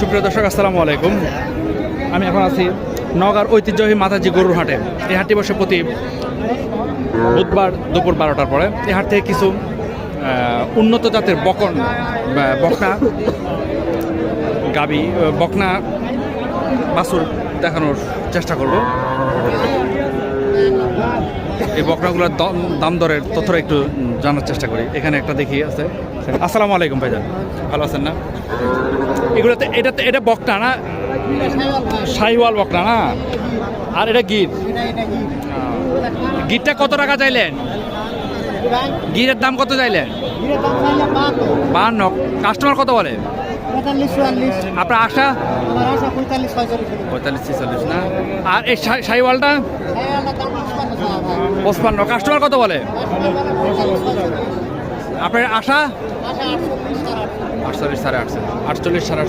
সুপ্রিয় দর্শক আসসালামু আলাইকুম। আমি এখন আছি নওগাঁর ঐতিহ্যবাহী মাতাজি গরুর হাটে। এই হাটটি বসে প্রতি বুধবার দুপুর 12টার পরে। এই হাট থেকে কিছু উন্নত জাতের বকনা গাবি বকনা বাছুর দেখানোর চেষ্টা করব। এই বকনাগুলোর দাম দরের তথ্যটা একটু জানার চেষ্টা করি। এখানে একটা দেখি আছে। আসসালামু আলাইকুম ভাইজান, ভালো আছেন না? এগুলোতে এটা বকনা না, শাহিওয়াল বকনা না? আর এটা গির, গিরটা কত টাকা চাইলেন? গিরের দাম কত চাইলেন? 52। কাস্টমার কত বলে? আপনার আশা 45-46 না? আর এই শাহিওয়ালটা 55। কাস্টমার কত বলে? আপনার আশা 48, 48.5, 48, 48,